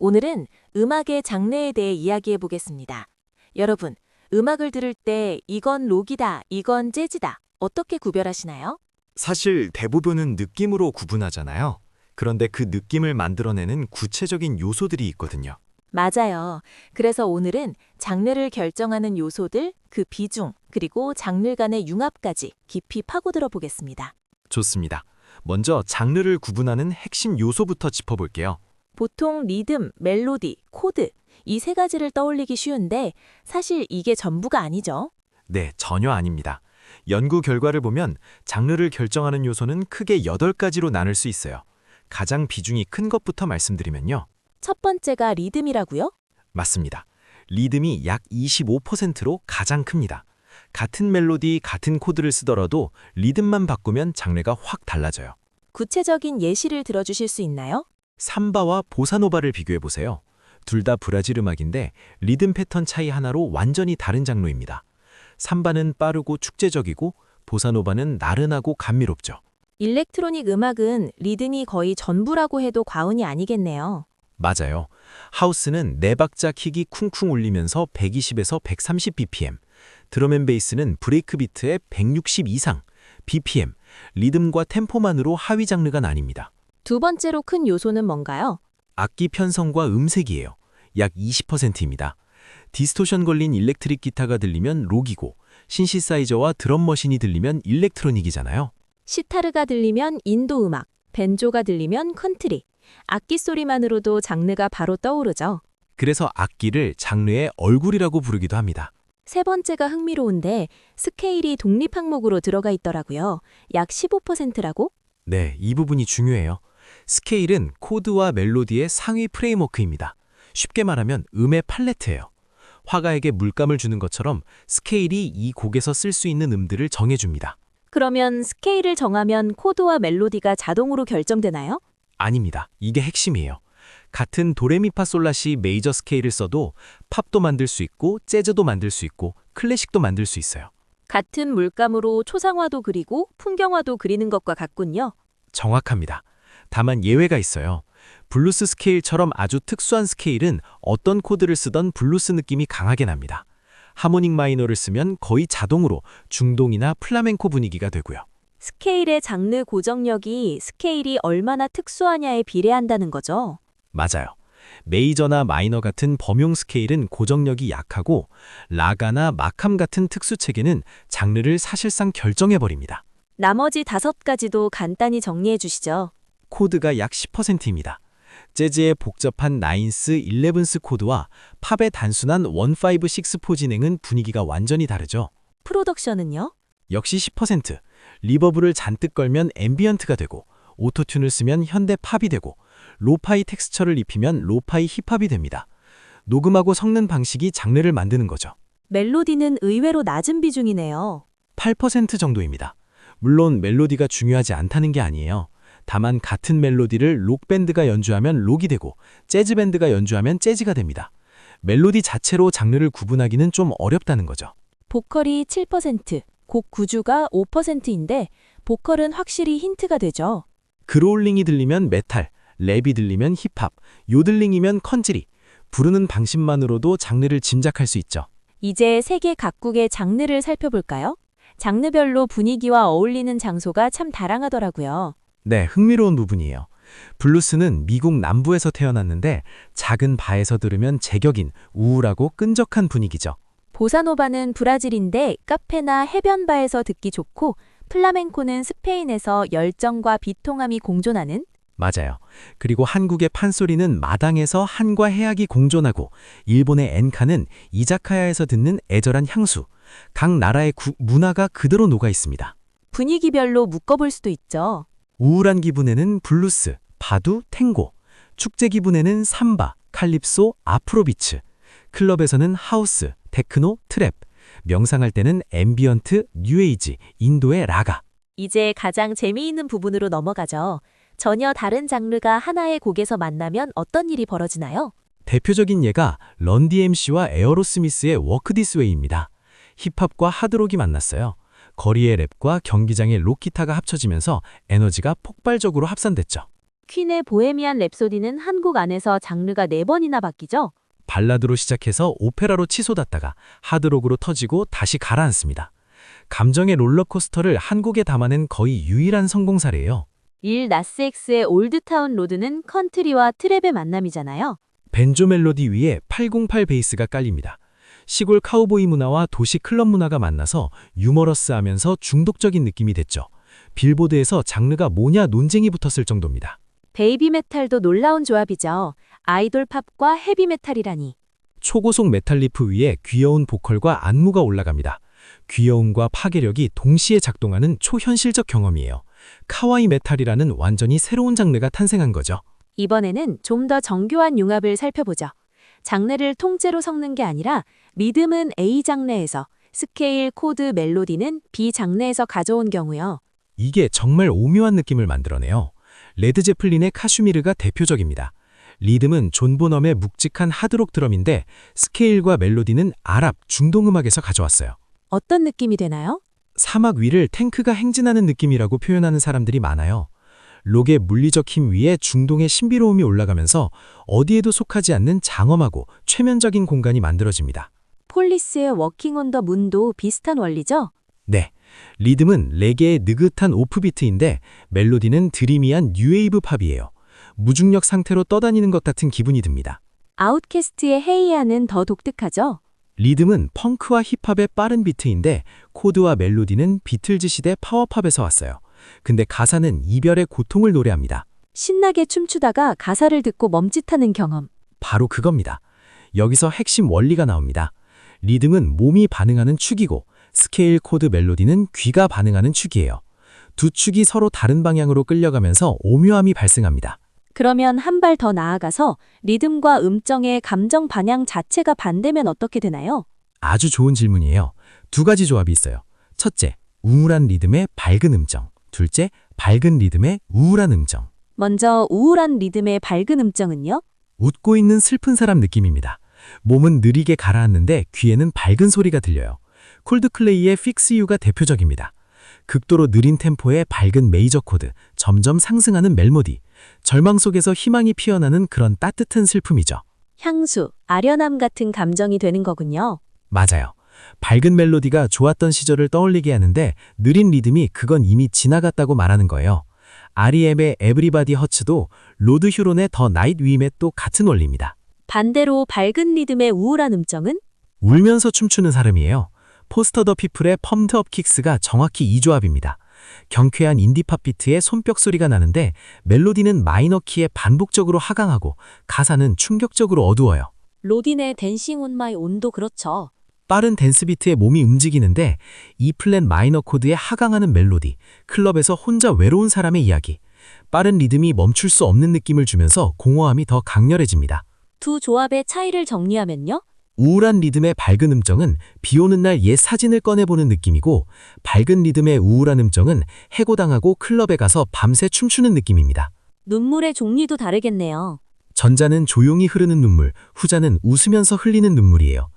오늘은 음악의 장르에 대해 이야기해 보겠습니다. 여러분, 음악을 들을 때 이건 록이다, 이건 재즈다. 어떻게 구별하시나요? 사실 대부분은 느낌으로 구분하잖아요. 그런데 그 느낌을 만들어내는 구체적인 요소들이 있거든요. 맞아요. 그래서 오늘은 장르를 결정하는 요소들, 그 비중, 그리고 장르 간의 융합까지 깊이 파고들어 보겠습니다. 좋습니다. 먼저 장르를 구분하는 핵심 요소부터 짚어볼게요. 보통 리듬, 멜로디, 코드, 이 세 가지를 떠올리기 쉬운데 사실 이게 전부가 아니죠. 네, 전혀 아닙니다. 연구 결과를 보면 장르를 결정하는 요소는 크게 8가지로 나눌 수 있어요. 가장 비중이 큰 것부터 말씀드리면요. 첫 번째가 리듬이라고요? 맞습니다. 리듬이 약 25%로 가장 큽니다. 같은 멜로디, 같은 코드를 쓰더라도 리듬만 바꾸면 장르가 확 달라져요. 구체적인 예시를 들어주실 수 있나요? 삼바와 보사노바를 비교해보세요. 둘 다 브라질 음악인데 리듬 패턴 차이 하나로 완전히 다른 장르입니다. 삼바는 빠르고 축제적이고 보사노바는 나른하고 감미롭죠. 일렉트로닉 음악은 리듬이 거의 전부라고 해도 과언이 아니겠네요. 맞아요. 하우스는 4박자 킥이 쿵쿵 울리면서 120에서 130 bpm, 드럼앤베이스는 브레이크 비트에 160 이상, bpm, 리듬과 템포만으로 하위 장르가 나뉩니다. 두 번째로 큰 요소는 뭔가요? 악기 편성과 음색이에요. 약 20%입니다. 디스토션 걸린 일렉트릭 기타가 들리면 록이고 신시사이저와 드럼머신이 들리면 일렉트로닉이잖아요. 시타르가 들리면 인도 음악, 벤조가 들리면 컨트리. 악기 소리만으로도 장르가 바로 떠오르죠. 그래서 악기를 장르의 얼굴이라고 부르기도 합니다. 세 번째가 흥미로운데 스케일이 독립 항목으로 들어가 있더라고요. 약 15%라고? 네, 이 부분이 중요해요. 스케일은 코드와 멜로디의 상위 프레임워크입니다. 쉽게 말하면 음의 팔레트예요. 화가에게 물감을 주는 것처럼 스케일이 이 곡에서 쓸 수 있는 음들을 정해줍니다. 그러면 스케일을 정하면 코드와 멜로디가 자동으로 결정되나요? 아닙니다. 이게 핵심이에요. 같은 도레미파솔라시 메이저 스케일을 써도 팝도 만들 수 있고 재즈도 만들 수 있고 클래식도 만들 수 있어요. 같은 물감으로 초상화도 그리고 풍경화도 그리는 것과 같군요. 정확합니다. 다만 예외가 있어요. 블루스 스케일처럼 아주 특수한 스케일은 어떤 코드를 쓰던 블루스 느낌이 강하게 납니다. 하모닉 마이너를 쓰면 거의 자동으로 중동이나 플라멩코 분위기가 되고요. 스케일의 장르 고정력이 스케일이 얼마나 특수하냐에 비례한다는 거죠. 맞아요. 메이저나 마이너 같은 범용 스케일은 고정력이 약하고 라가나 마캄 같은 특수 체계는 장르를 사실상 결정해버립니다. 나머지 5가지도 간단히 정리해 주시죠. 코드가 약 10%입니다. 재즈의 복잡한 나인스, 일레븐스 코드와 팝의 단순한 1-5-6-4 진행은 분위기가 완전히 다르죠. 프로덕션은요? 역시 10%. 리버브를 잔뜩 걸면 앰비언트가 되고 오토튠을 쓰면 현대 팝이 되고 로파이 텍스처를 입히면 로파이 힙합이 됩니다. 녹음하고 섞는 방식이 장르를 만드는 거죠. 멜로디는 의외로 낮은 비중이네요. 8% 정도입니다. 물론 멜로디가 중요하지 않다는 게 아니에요. 다만 같은 멜로디를 록밴드가 연주하면 록이 되고 재즈밴드가 연주하면 재즈가 됩니다. 멜로디 자체로 장르를 구분하기는 좀 어렵다는 거죠. 보컬이 7%, 곡 구주가 5%인데 보컬은 확실히 힌트가 되죠. 그롤링이 들리면 메탈, 랩이 들리면 힙합, 요들링이면 컨트리. 부르는 방식만으로도 장르를 짐작할 수 있죠. 이제 세계 각국의 장르를 살펴볼까요? 장르별로 분위기와 어울리는 장소가 참 다양하더라고요. 네, 흥미로운 부분이에요. 블루스는 미국 남부에서 태어났는데 작은 바에서 들으면 제격인 우울하고 끈적한 분위기죠. 보사노바는 브라질인데 카페나 해변바에서 듣기 좋고 플라멩코는 스페인에서 열정과 비통함이 공존하는 맞아요. 그리고 한국의 판소리는 마당에서 한과 해악이 공존하고 일본의 엔카는 이자카야에서 듣는 애절한 향수. 각 나라의 문화가 그대로 녹아 있습니다. 분위기별로 묶어볼 수도 있죠. 우울한 기분에는 블루스, 바두, 탱고, 축제 기분에는 삼바, 칼립소, 아프로비츠, 클럽에서는 하우스, 테크노, 트랩, 명상할 때는 앰비언트, 뉴에이지, 인도의 라가. 이제 가장 재미있는 부분으로 넘어가죠. 전혀 다른 장르가 하나의 곡에서 만나면 어떤 일이 벌어지나요? 대표적인 예가 런 DMC와 에어로스미스의 워크 디스 웨이입니다. 힙합과 하드록이 만났어요. 거리의 랩과 경기장의 록 기타가 합쳐지면서 에너지가 폭발적으로 합산됐죠. 퀸의 보헤미안 랩소디는 한 곡 안에서 장르가 4번이나 바뀌죠? 발라드로 시작해서 오페라로 치솟았다가 하드록으로 터지고 다시 가라앉습니다. 감정의 롤러코스터를 한 곡에 담아낸 거의 유일한 성공 사례예요. 릴 나스엑스의 올드타운 로드는 컨트리와 트랩의 만남이잖아요. 벤조 멜로디 위에 808 베이스가 깔립니다. 시골 카우보이 문화와 도시 클럽 문화가 만나서 유머러스하면서 중독적인 느낌이 됐죠. 빌보드에서 장르가 뭐냐 논쟁이 붙었을 정도입니다. 베이비 메탈도 놀라운 조합이죠. 아이돌 팝과 헤비 메탈이라니. 초고속 메탈 리프 위에 귀여운 보컬과 안무가 올라갑니다. 귀여움과 파괴력이 동시에 작동하는 초현실적 경험이에요. 카와이 메탈이라는 완전히 새로운 장르가 탄생한 거죠. 이번에는 좀 더 정교한 융합을 살펴보죠. 장르를 통째로 섞는 게 아니라 리듬은 A 장르에서, 스케일, 코드, 멜로디는 B 장르에서 가져온 경우요. 이게 정말 오묘한 느낌을 만들어내요. 레드 제플린의 카슈미르가 대표적입니다. 리듬은 존 보넘의 묵직한 하드록 드럼인데 스케일과 멜로디는 아랍, 중동 음악에서 가져왔어요. 어떤 느낌이 되나요? 사막 위를 탱크가 행진하는 느낌이라고 표현하는 사람들이 많아요. 록의 물리적 힘 위에 중동의 신비로움이 올라가면서 어디에도 속하지 않는 장엄하고 최면적인 공간이 만들어집니다. 폴리스의 워킹 온 더 문도 비슷한 원리죠? 네, 리듬은 레게의 느긋한 오프비트인데 멜로디는 드리미한 뉴웨이브 팝이에요. 무중력 상태로 떠다니는 것 같은 기분이 듭니다. 아웃캐스트의 헤이아는 더 독특하죠? 리듬은 펑크와 힙합의 빠른 비트인데 코드와 멜로디는 비틀즈 시대 파워팝에서 왔어요. 근데 가사는 이별의 고통을 노래합니다. 신나게 춤추다가 가사를 듣고 멈칫하는 경험. 바로 그겁니다. 여기서 핵심 원리가 나옵니다. 리듬은 몸이 반응하는 축이고 스케일, 코드, 멜로디는 귀가 반응하는 축이에요. 두 축이 서로 다른 방향으로 끌려가면서 오묘함이 발생합니다. 그러면 한 발 더 나아가서 리듬과 음정의 감정 방향 자체가 반대면 어떻게 되나요? 아주 좋은 질문이에요. 두 가지 조합이 있어요. 첫째, 우울한 리듬의 밝은 음정. 둘째, 밝은 리듬의 우울한 음정. 먼저 우울한 리듬의 밝은 음정은요? 웃고 있는 슬픈 사람 느낌입니다. 몸은 느리게 가라앉는데 귀에는 밝은 소리가 들려요. 콜드클레이의 Fix You가 대표적입니다. 극도로 느린 템포의 밝은 메이저 코드, 점점 상승하는 멜로디, 절망 속에서 희망이 피어나는 그런 따뜻한 슬픔이죠. 향수, 아련함 같은 감정이 되는 거군요. 맞아요. 밝은 멜로디가 좋았던 시절을 떠올리게 하는데 느린 리듬이 그건 이미 지나갔다고 말하는 거예요. R.E.M의 Everybody Hurts도 로드 휴론의 더 나이트 윈의 또 같은 원리입니다. 반대로 밝은 리듬의 우울한 음정은? 울면서 춤추는 사람이에요. 포스터 더 피플의 펌드 업 킥스가 정확히 이 조합입니다. 경쾌한 인디팝 비트에 손뼉 소리가 나는데 멜로디는 마이너 키에 반복적으로 하강하고 가사는 충격적으로 어두워요. 로딘의 댄싱 온 마이 온도 그렇죠. 빠른 댄스 비트에 몸이 움직이는데 E 플랫 마이너 코드에 하강하는 멜로디, 클럽에서 혼자 외로운 사람의 이야기, 빠른 리듬이 멈출 수 없는 느낌을 주면서 공허함이 더 강렬해집니다. 두 조합의 차이를 정리하면요? 우울한 리듬의 밝은 음정은 비 오는 날 옛 사진을 꺼내보는 느낌이고 밝은 리듬의 우울한 음정은 해고당하고 클럽에 가서 밤새 춤추는 느낌입니다. 눈물의 종류도 다르겠네요. 전자는 조용히 흐르는 눈물, 후자는 웃으면서 흘리는 눈물이에요.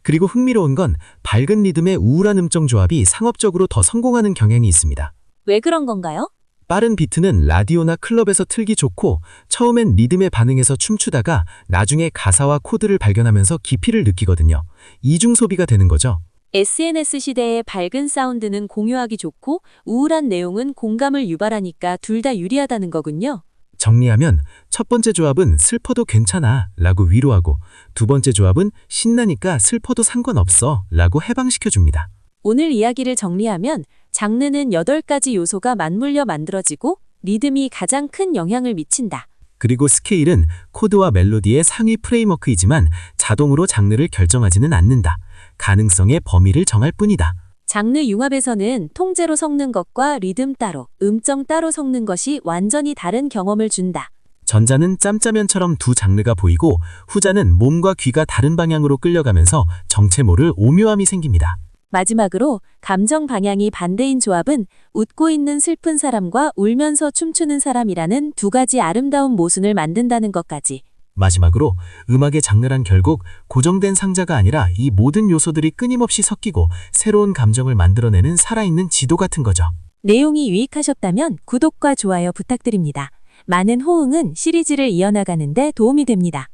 그리고 흥미로운 건 밝은 리듬의 우울한 음정 조합이 상업적으로 더 성공하는 경향이 있습니다. 왜 그런 건가요? 빠른 비트는 라디오나 클럽에서 틀기 좋고 처음엔 리듬에 반응해서 춤추다가 나중에 가사와 코드를 발견하면서 깊이를 느끼거든요. 이중 소비가 되는 거죠. SNS 시대의 밝은 사운드는 공유하기 좋고 우울한 내용은 공감을 유발하니까 둘 다 유리하다는 거군요. 정리하면 첫 번째 조합은 슬퍼도 괜찮아 라고 위로하고 두 번째 조합은 신나니까 슬퍼도 상관없어 라고 해방시켜줍니다. 오늘 이야기를 정리하면 장르는 8가지 요소가 맞물려 만들어지고 리듬이 가장 큰 영향을 미친다. 그리고 스케일은 코드와 멜로디의 상위 프레임워크이지만 자동으로 장르를 결정하지는 않는다. 가능성의 범위를 정할 뿐이다. 장르 융합에서는 통째로 섞는 것과 리듬 따로, 음정 따로 섞는 것이 완전히 다른 경험을 준다. 전자는 짬짜면처럼 두 장르가 보이고 후자는 몸과 귀가 다른 방향으로 끌려가면서 정체 모를 오묘함이 생깁니다. 마지막으로 감정 방향이 반대인 조합은 웃고 있는 슬픈 사람과 울면서 춤추는 사람이라는 두 가지 아름다운 모순을 만든다는 것까지. 마지막으로 음악의 장르란 결국 고정된 상자가 아니라 이 모든 요소들이 끊임없이 섞이고 새로운 감정을 만들어내는 살아있는 지도 같은 거죠. 내용이 유익하셨다면 구독과 좋아요 부탁드립니다. 많은 호응은 시리즈를 이어나가는 데 도움이 됩니다.